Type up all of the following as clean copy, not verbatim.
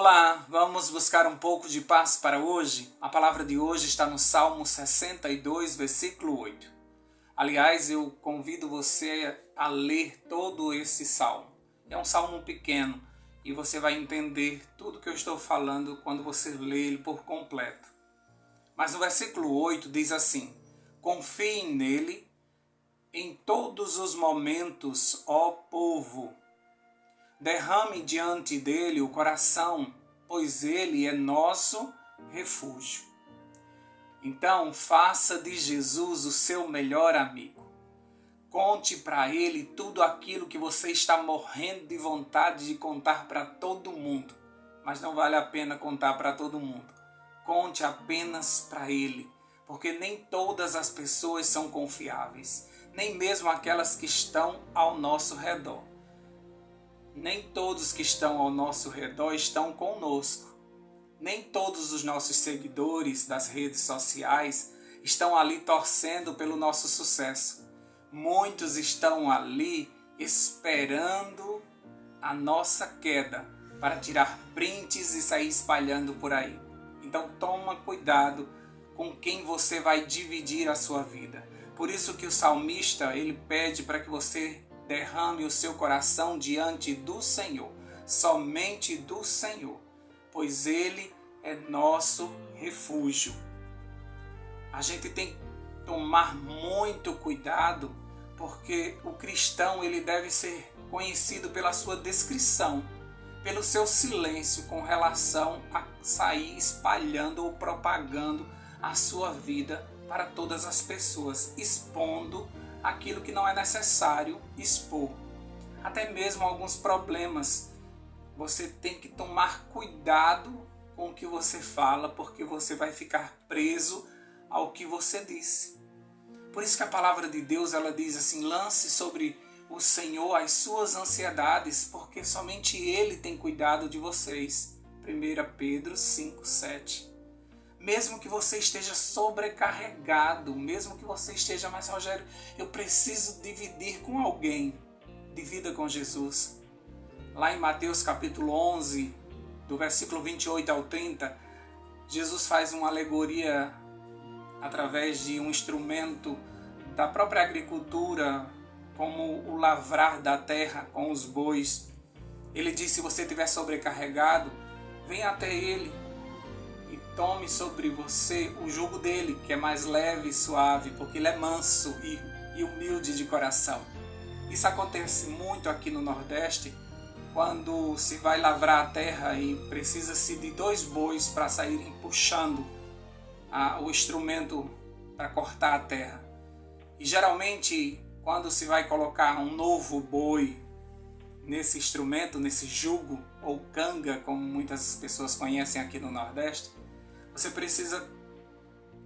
Olá, vamos buscar um pouco de paz para hoje? A palavra de hoje está no Salmo 62, versículo 8. Aliás, eu convido você a ler todo esse salmo. É um salmo pequeno e você vai entender tudo que eu estou falando quando você lê ele por completo. Mas no versículo 8 diz assim: confiem nele em todos os momentos, ó povo. Derrame diante dele o coração, pois ele é nosso refúgio. Então, faça de Jesus o seu melhor amigo. Conte para ele tudo aquilo que você está morrendo de vontade de contar para todo mundo. Mas não vale a pena contar para todo mundo. Conte apenas para ele, porque nem todas as pessoas são confiáveis, nem mesmo aquelas que estão ao nosso redor. Nem todos que estão ao nosso redor estão conosco. Nem todos os nossos seguidores das redes sociais estão ali torcendo pelo nosso sucesso. Muitos estão ali esperando a nossa queda para tirar prints e sair espalhando por aí. Então toma cuidado com quem você vai dividir a sua vida. Por isso que o salmista ele pede para que você derrame o seu coração diante do Senhor, somente do Senhor, pois Ele é nosso refúgio. A gente tem que tomar muito cuidado, porque o cristão ele deve ser conhecido pela sua descrição, pelo seu silêncio com relação a sair espalhando ou propagando a sua vida para todas as pessoas, expondo aquilo que não é necessário expor. Até mesmo alguns problemas. Você tem que tomar cuidado com o que você fala, porque você vai ficar preso ao que você disse. Por isso que a palavra de Deus ela diz assim: lance sobre o Senhor as suas ansiedades, porque somente Ele tem cuidado de vocês. 1 Pedro 5:7. Mesmo que você esteja sobrecarregado, mesmo que você esteja, mas Rogério, eu preciso dividir com alguém. Divida com Jesus. Lá em Mateus capítulo 11, do versículo 28 ao 30, Jesus faz uma alegoria através de um instrumento da própria agricultura, como o lavrar da terra com os bois. Ele diz: se você estiver sobrecarregado, venha até Ele e tome sobre você o jugo dele, que é mais leve e suave, porque ele é manso e humilde de coração. Isso acontece muito aqui no Nordeste, quando se vai lavrar a terra e precisa-se de 2 bois para saírem puxando o instrumento para cortar a terra. E geralmente, quando se vai colocar um novo boi nesse instrumento, nesse jugo, ou canga, como muitas pessoas conhecem aqui no Nordeste, você precisa,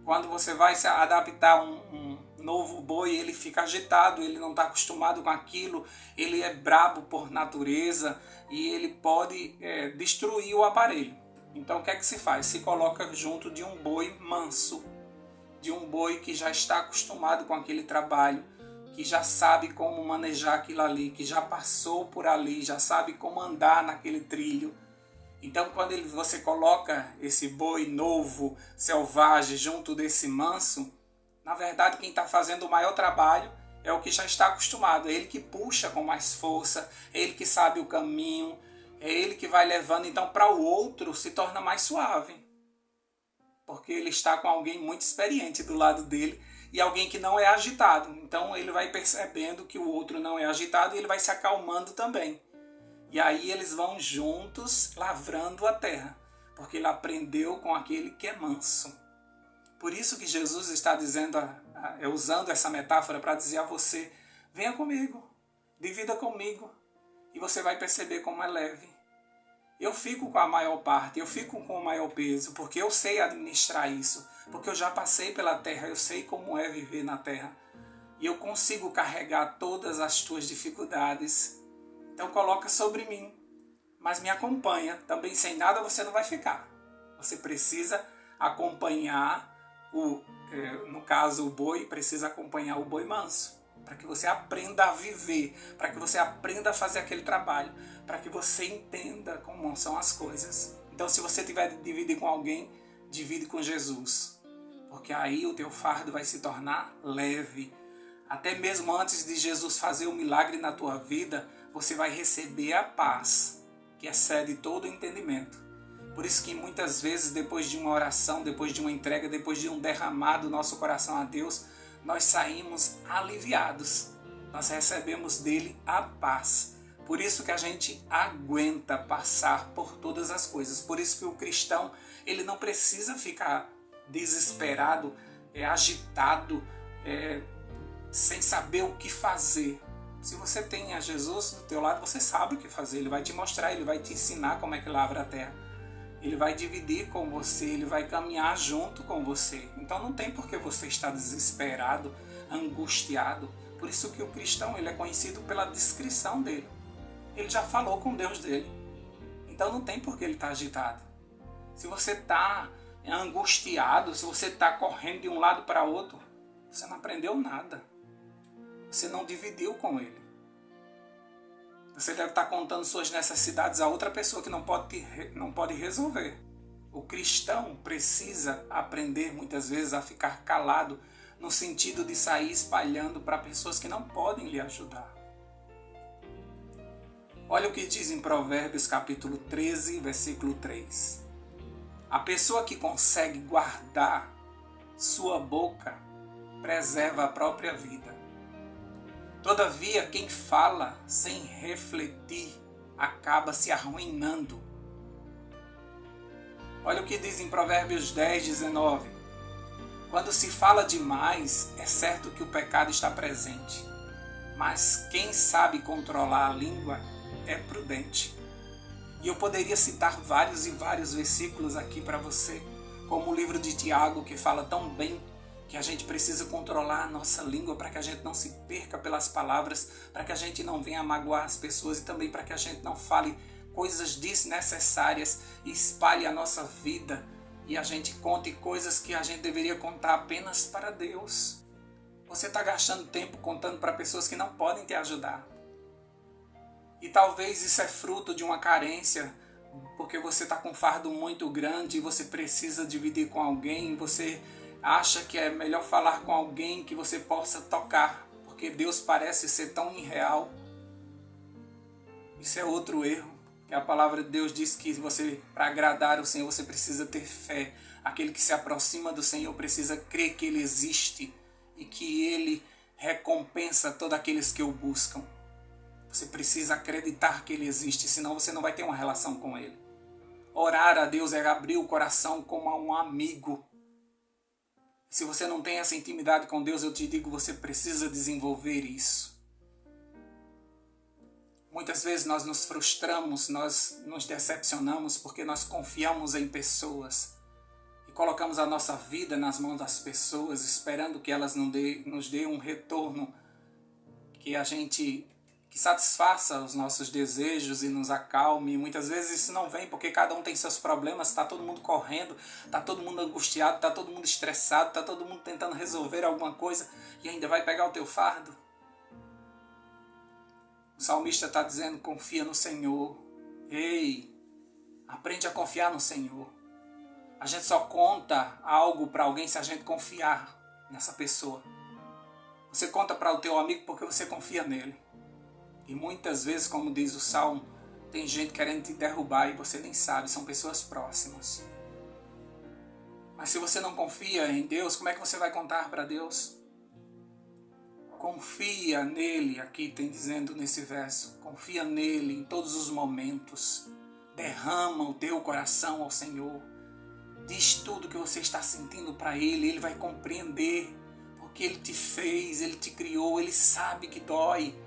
quando você vai se adaptar a um novo boi, ele fica agitado, ele não está acostumado com aquilo, ele é brabo por natureza e ele pode destruir o aparelho. Então o que é que se faz? Se coloca junto de um boi manso, de um boi que já está acostumado com aquele trabalho, que já sabe como manejar aquilo ali, que já passou por ali, já sabe como andar naquele trilho. Então, quando você coloca esse boi novo, selvagem, junto desse manso, na verdade, quem está fazendo o maior trabalho é o que já está acostumado. É ele que puxa com mais força, é ele que sabe o caminho, é ele que vai levando. Então, para o outro, se torna mais suave, porque ele está com alguém muito experiente do lado dele e alguém que não é agitado. Então, ele vai percebendo que o outro não é agitado e ele vai se acalmando também. E aí eles vão juntos lavrando a terra, porque ele aprendeu com aquele que é manso. Por isso que Jesus está dizendo, usando essa metáfora para dizer a você: venha comigo, divida comigo, e você vai perceber como é leve. Eu fico com a maior parte, eu fico com o maior peso, porque eu sei administrar isso, porque eu já passei pela terra, eu sei como é viver na terra. E eu consigo carregar todas as tuas dificuldades. Então coloca sobre mim, mas me acompanha. Também sem nada você não vai ficar. Você precisa acompanhar, no caso o boi, precisa acompanhar o boi manso, para que você aprenda a viver, para que você aprenda a fazer aquele trabalho, para que você entenda como são as coisas. Então, se você tiver de dividir com alguém, divide com Jesus. Porque aí o teu fardo vai se tornar leve. Até mesmo antes de Jesus fazer o milagre na tua vida, você vai receber a paz, que excede todo o entendimento. Por isso que muitas vezes, depois de uma oração, depois de uma entrega, depois de um derramar do nosso coração a Deus, nós saímos aliviados. Nós recebemos dele a paz. Por isso que a gente aguenta passar por todas as coisas. Por isso que o cristão, ele não precisa ficar desesperado, agitado, sem saber o que fazer. Se você tem a Jesus do teu lado, você sabe o que fazer. Ele vai te mostrar, ele vai te ensinar como é que lavra a terra. Ele vai dividir com você, ele vai caminhar junto com você. Então não tem por que você estar desesperado, angustiado. Por isso que o cristão, ele é conhecido pela discrição dele. Ele já falou com Deus dele. Então não tem por que ele estar agitado. Se você está angustiado, se você está correndo de um lado para outro, você não aprendeu nada. Você não dividiu com ele. Você deve estar contando suas necessidades a outra pessoa que não pode resolver. O cristão precisa aprender muitas vezes a ficar calado, no sentido de sair espalhando para pessoas que não podem lhe ajudar. Olha o que diz em Provérbios capítulo 13, versículo 3. A pessoa que consegue guardar sua boca preserva a própria vida. Todavia, quem fala sem refletir acaba se arruinando. Olha o que diz em Provérbios 10, 19. Quando se fala demais, é certo que o pecado está presente. Mas quem sabe controlar a língua é prudente. E eu poderia citar vários e vários versículos aqui para você, como o livro de Tiago, que fala tão bem que a gente precisa controlar a nossa língua para que a gente não se perca pelas palavras, para que a gente não venha magoar as pessoas e também para que a gente não fale coisas desnecessárias e espalhe a nossa vida e a gente conte coisas que a gente deveria contar apenas para Deus. Você está gastando tempo contando para pessoas que não podem te ajudar. E talvez isso é fruto de uma carência, porque você está com um fardo muito grande e você precisa dividir com alguém, você acha que é melhor falar com alguém que você possa tocar, porque Deus parece ser tão irreal. Isso é outro erro. Que a palavra de Deus diz que para agradar o Senhor, você precisa ter fé. Aquele que se aproxima do Senhor precisa crer que Ele existe e que Ele recompensa todos aqueles que o buscam. Você precisa acreditar que Ele existe, senão você não vai ter uma relação com Ele. Orar a Deus é abrir o coração como a um amigo. Se você não tem essa intimidade com Deus, eu te digo, você precisa desenvolver isso. Muitas vezes nós nos frustramos, nós nos decepcionamos porque nós confiamos em pessoas e colocamos a nossa vida nas mãos das pessoas, esperando que elas nos dê um retorno que satisfaça os nossos desejos e nos acalme. Muitas vezes isso não vem porque cada um tem seus problemas, está todo mundo correndo, está todo mundo angustiado, está todo mundo estressado, está todo mundo tentando resolver alguma coisa e ainda vai pegar o teu fardo. O salmista está dizendo, confia no Senhor. Ei, aprende a confiar no Senhor. A gente só conta algo para alguém se a gente confiar nessa pessoa. Você conta para o teu amigo porque você confia nele. E muitas vezes, como diz o Salmo, tem gente querendo te derrubar e você nem sabe, são pessoas próximas. Mas se você não confia em Deus, como é que você vai contar para Deus? Confia nele, aqui tem dizendo nesse verso, confia nele em todos os momentos. Derrama o teu coração ao Senhor. Diz tudo o que você está sentindo para Ele, Ele vai compreender, porque Ele te fez, Ele te criou, Ele sabe que dói.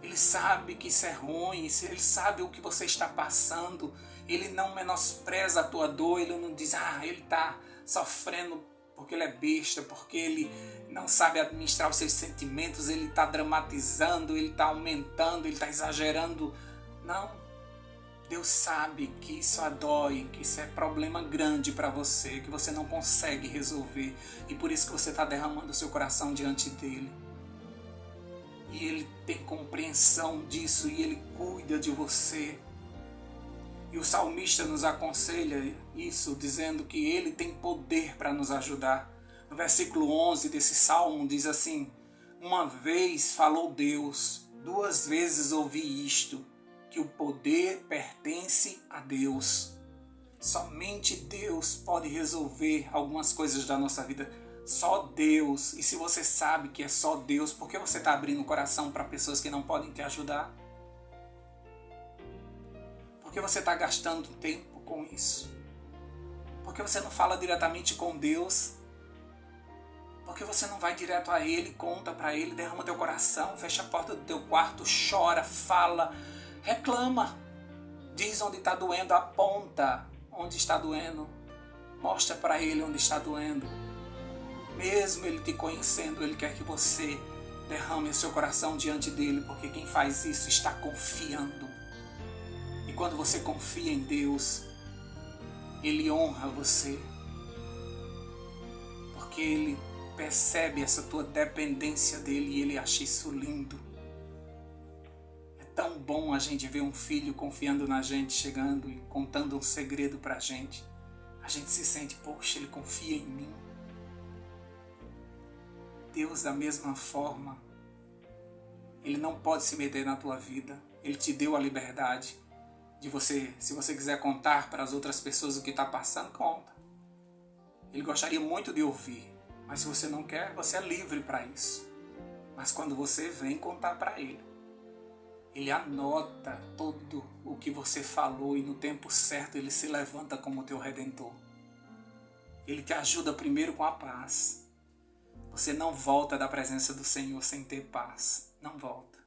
Ele sabe que isso é ruim, Ele sabe o que você está passando. Ele não menospreza a tua dor, Ele não diz, ele está sofrendo porque ele é besta, porque ele não sabe administrar os seus sentimentos, ele está dramatizando, ele está aumentando, ele está exagerando. Não. Deus sabe que isso dói, que isso é problema grande para você, que você não consegue resolver. E por isso que você está derramando o seu coração diante dele. E ele tem compreensão disso e ele cuida de você. E o salmista nos aconselha isso, dizendo que ele tem poder para nos ajudar. No versículo 11 desse salmo diz assim: uma vez falou Deus, 2 vezes ouvi isto, que o poder pertence a Deus. Somente Deus pode resolver algumas coisas da nossa vida. Só Deus. E se você sabe que é só Deus, por que você está abrindo o coração para pessoas que não podem te ajudar? Por que você está gastando tempo com isso? Por que você não fala diretamente com Deus? Por que você não vai direto a Ele, conta para Ele, derrama teu coração, fecha a porta do teu quarto, chora, fala, reclama. Diz onde está doendo, aponta onde está doendo. Mostra para Ele onde está doendo. Mesmo Ele te conhecendo, Ele quer que você derrame o seu coração diante dEle, porque quem faz isso está confiando. E quando você confia em Deus, Ele honra você. Porque Ele percebe essa tua dependência dEle e Ele acha isso lindo. É tão bom a gente ver um filho confiando na gente, chegando e contando um segredo pra gente. A gente se sente, poxa, Ele confia em mim. Deus, da mesma forma, Ele não pode se meter na tua vida. Ele te deu a liberdade de você, se você quiser contar para as outras pessoas o que está passando, conta. Ele gostaria muito de ouvir, mas se você não quer, você é livre para isso. Mas quando você vem contar para Ele, Ele anota tudo o que você falou e no tempo certo Ele se levanta como teu Redentor. Ele te ajuda primeiro com a paz. Você não volta da presença do Senhor sem ter paz. Não volta.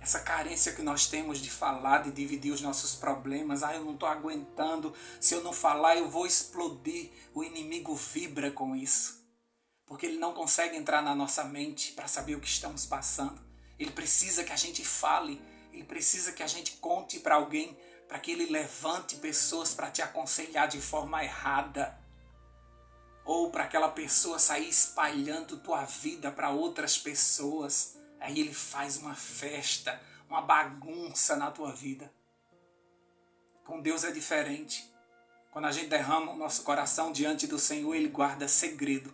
Essa carência que nós temos de falar, de dividir os nossos problemas. Eu não estou aguentando. Se eu não falar, eu vou explodir. O inimigo vibra com isso. Porque ele não consegue entrar na nossa mente para saber o que estamos passando. Ele precisa que a gente fale. Ele precisa que a gente conte para alguém, para que ele levante pessoas para te aconselhar de forma errada. Ou para aquela pessoa sair espalhando tua vida para outras pessoas. Aí ele faz uma festa, uma bagunça na tua vida. Com Deus é diferente. Quando a gente derrama o nosso coração diante do Senhor, Ele guarda segredo.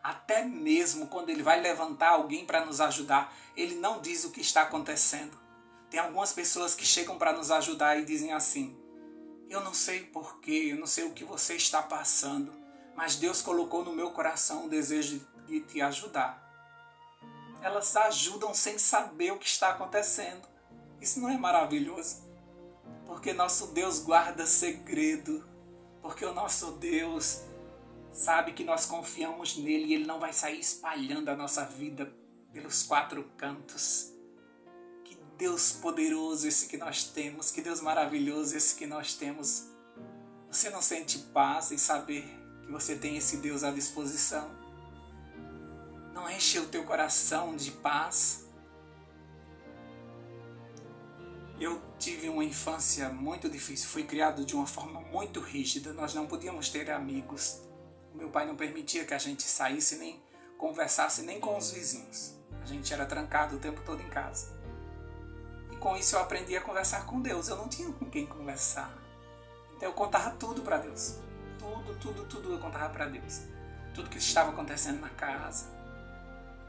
Até mesmo quando Ele vai levantar alguém para nos ajudar, Ele não diz o que está acontecendo. Tem algumas pessoas que chegam para nos ajudar e dizem assim: eu não sei porquê, eu não sei o que você está passando, mas Deus colocou no meu coração o desejo de te ajudar. Elas ajudam sem saber o que está acontecendo. Isso não é maravilhoso? Porque nosso Deus guarda segredo. Porque o nosso Deus sabe que nós confiamos nele e Ele não vai sair espalhando a nossa vida pelos 4 cantos. Que Deus poderoso esse que nós temos. Que Deus maravilhoso esse que nós temos. Você não sente paz em saber que você tem esse Deus à disposição? Não enche o teu coração de paz? Eu tive uma infância muito difícil. Fui criado de uma forma muito rígida. Nós não podíamos ter amigos. O meu pai não permitia que a gente saísse, nem conversasse, nem com os vizinhos. A gente era trancado o tempo todo em casa. E com isso eu aprendi a conversar com Deus. Eu não tinha com quem conversar. Então eu contava tudo para Deus. Tudo eu contava para Deus. Tudo que estava acontecendo na casa.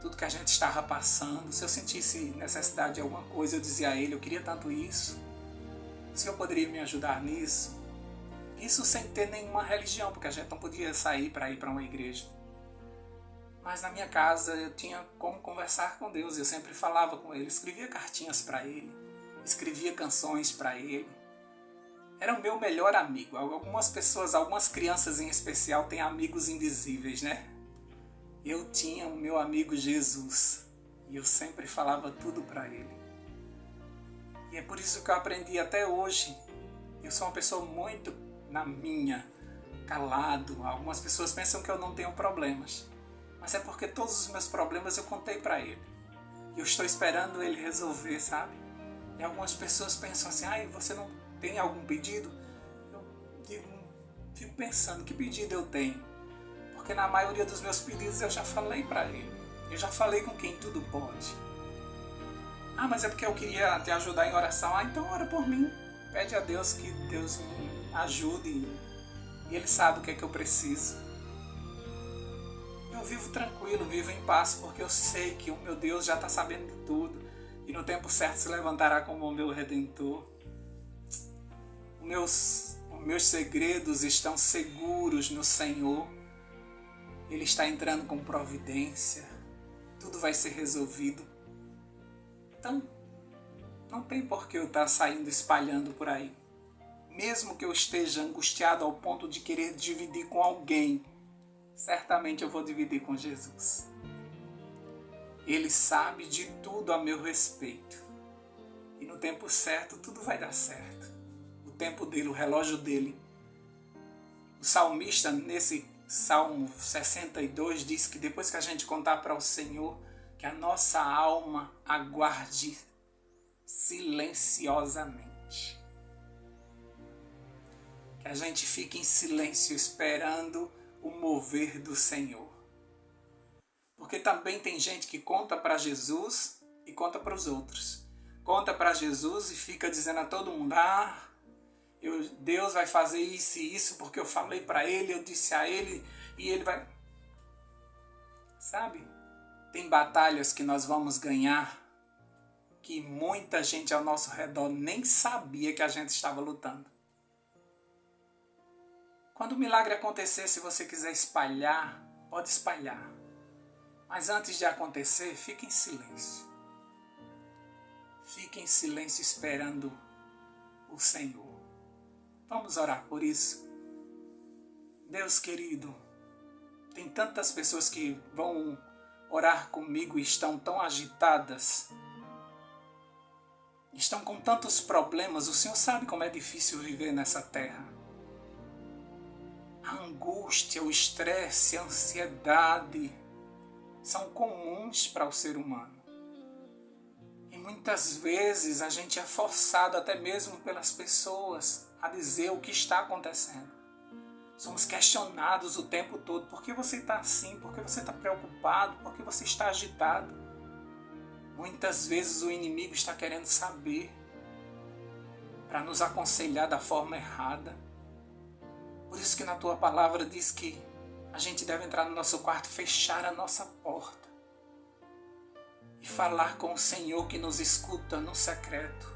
Tudo que a gente estava passando. Se eu sentisse necessidade de alguma coisa, eu dizia a Ele: eu queria tanto isso. O Senhor poderia me ajudar nisso? Isso sem ter nenhuma religião, porque a gente não podia sair para ir para uma igreja. Mas na minha casa eu tinha como conversar com Deus. Eu sempre falava com Ele, escrevia cartinhas para Ele, escrevia canções para Ele. Era o meu melhor amigo. Algumas pessoas, algumas crianças em especial, têm amigos invisíveis, né? Eu tinha o meu amigo Jesus e eu sempre falava tudo para Ele. E é por isso que eu aprendi até hoje. Eu sou uma pessoa muito na minha, calado. Algumas pessoas pensam que eu não tenho problemas, mas é porque todos os meus problemas eu contei para Ele. E eu estou esperando Ele resolver, sabe? E algumas pessoas pensam assim: você não tem algum pedido? Eu fico pensando, que pedido eu tenho? Porque na maioria dos meus pedidos eu já falei para Ele. Eu já falei com quem tudo pode. Mas é porque eu queria te ajudar em oração. Então ora por mim. Pede a Deus que Deus me ajude e Ele sabe o que é que eu preciso. Eu vivo tranquilo, vivo em paz, porque eu sei que o meu Deus já está sabendo de tudo e no tempo certo se levantará como o meu Redentor. Os meus segredos estão seguros no Senhor. Ele está entrando com providência. Tudo vai ser resolvido. Então, não tem por que eu estar saindo espalhando por aí. Mesmo que eu esteja angustiado ao ponto de querer dividir com alguém, certamente eu vou dividir com Jesus. Ele sabe de tudo a meu respeito. E no tempo certo, tudo vai dar certo. O tempo dele, o relógio dele. O salmista, nesse Salmo 62, diz que depois que a gente contar para o Senhor, que a nossa alma aguarde silenciosamente. Que a gente fique em silêncio esperando o mover do Senhor. Porque também tem gente que conta para Jesus e conta para os outros. Conta para Jesus e fica dizendo a todo mundo: Deus vai fazer isso e isso porque eu falei para ele, eu disse a ele e ele vai... Sabe? Tem batalhas que nós vamos ganhar que muita gente ao nosso redor nem sabia que a gente estava lutando. Quando o milagre acontecer, se você quiser espalhar, pode espalhar. Mas antes de acontecer, fique em silêncio. Fique em silêncio esperando o Senhor. Vamos orar por isso. Deus querido, tem tantas pessoas que vão orar comigo e estão tão agitadas. Estão com tantos problemas. O Senhor sabe como é difícil viver nessa terra. A angústia, o estresse, a ansiedade são comuns para o ser humano. E muitas vezes a gente é forçado até mesmo pelas pessoas a dizer o que está acontecendo. Somos questionados o tempo todo. Por que você está assim? Por que você está preocupado? Por que você está agitado? Muitas vezes o inimigo está querendo saber para nos aconselhar da forma errada. Por isso que na tua palavra diz que a gente deve entrar no nosso quarto, fechar a nossa porta e falar com o Senhor que nos escuta no secreto.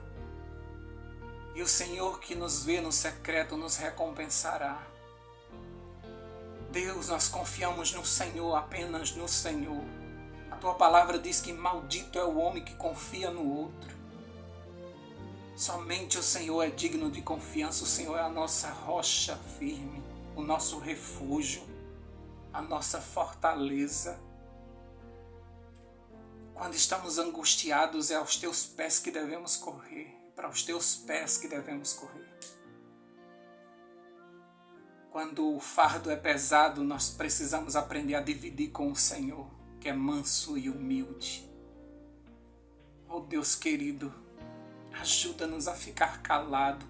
E o Senhor que nos vê no secreto nos recompensará. Deus, nós confiamos no Senhor, apenas no Senhor. A tua palavra diz que maldito é o homem que confia no outro. Somente o Senhor é digno de confiança. O Senhor é a nossa rocha firme, o nosso refúgio, a nossa fortaleza. Quando estamos angustiados, é aos teus pés que devemos correr. Para os teus pés que devemos correr. Quando o fardo é pesado, nós precisamos aprender a dividir com o Senhor, que é manso e humilde. Oh Deus querido, ajuda-nos a ficar calado,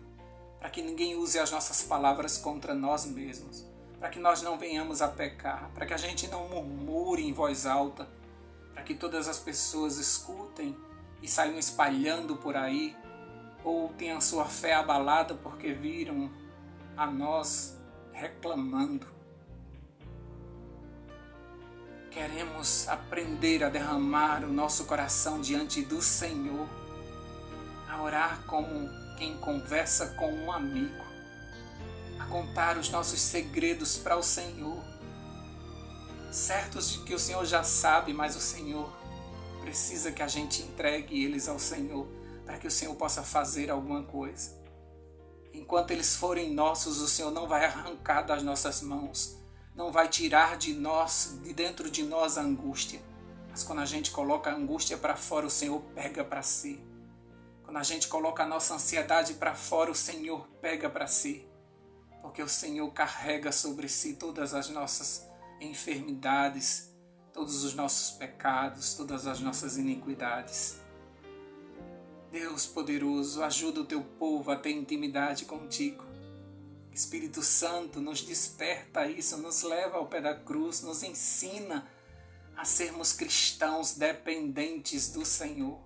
para que ninguém use as nossas palavras contra nós mesmos, para que nós não venhamos a pecar, para que a gente não murmure em voz alta, para que todas as pessoas escutem e saiam espalhando por aí, ou tenham sua fé abalada porque viram a nós reclamando. Queremos aprender a derramar o nosso coração diante do Senhor, a orar como quem conversa com um amigo, a contar os nossos segredos para o Senhor, certos de que o Senhor já sabe, mas o Senhor precisa que a gente entregue eles ao Senhor, para que o Senhor possa fazer alguma coisa. Enquanto eles forem nossos, o Senhor não vai arrancar das nossas mãos, não vai tirar de nós, de dentro de nós a angústia. Mas quando a gente coloca a angústia para fora, o Senhor pega para si. Quando a gente coloca a nossa ansiedade para fora, o Senhor pega para si. Porque o Senhor carrega sobre si todas as nossas enfermidades, todos os nossos pecados, todas as nossas iniquidades. Deus poderoso, ajuda o teu povo a ter intimidade contigo. Espírito Santo, nos desperta isso, nos leva ao pé da cruz, nos ensina a sermos cristãos dependentes do Senhor.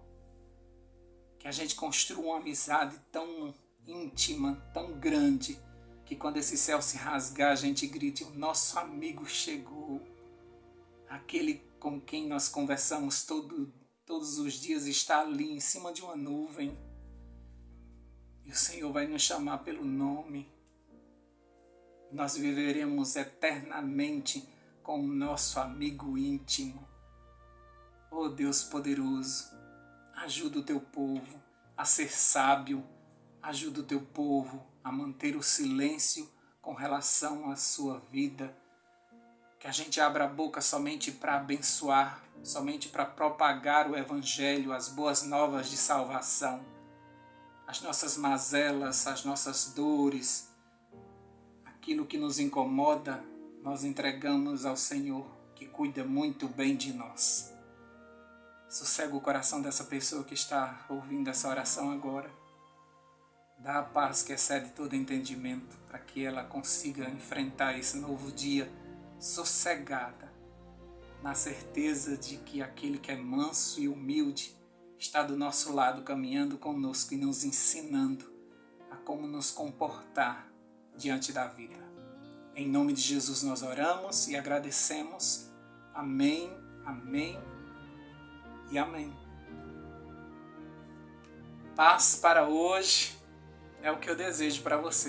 Que a gente construa uma amizade tão íntima tão grande que quando esse céu se rasgar, a gente grite: o nosso amigo chegou. Aquele com quem nós conversamos todos os dias está ali em cima de uma nuvem. E o Senhor vai nos chamar pelo nome. Nós viveremos eternamente com o nosso amigo íntimo. Oh Deus poderoso, ajuda o teu povo a ser sábio, ajuda o teu povo a manter o silêncio com relação à sua vida. Que a gente abra a boca somente para abençoar, somente para propagar o Evangelho, as boas novas de salvação. As nossas mazelas, as nossas dores, aquilo que nos incomoda, nós entregamos ao Senhor, que cuida muito bem de nós. Sossega o coração dessa pessoa que está ouvindo essa oração agora. Dá a paz que excede todo entendimento, para que ela consiga enfrentar esse novo dia sossegada, na certeza de que aquele que é manso e humilde está do nosso lado, caminhando conosco e nos ensinando a como nos comportar diante da vida. Em nome de Jesus nós oramos e agradecemos. Amém, amém e amém. Paz para hoje é o que eu desejo para você.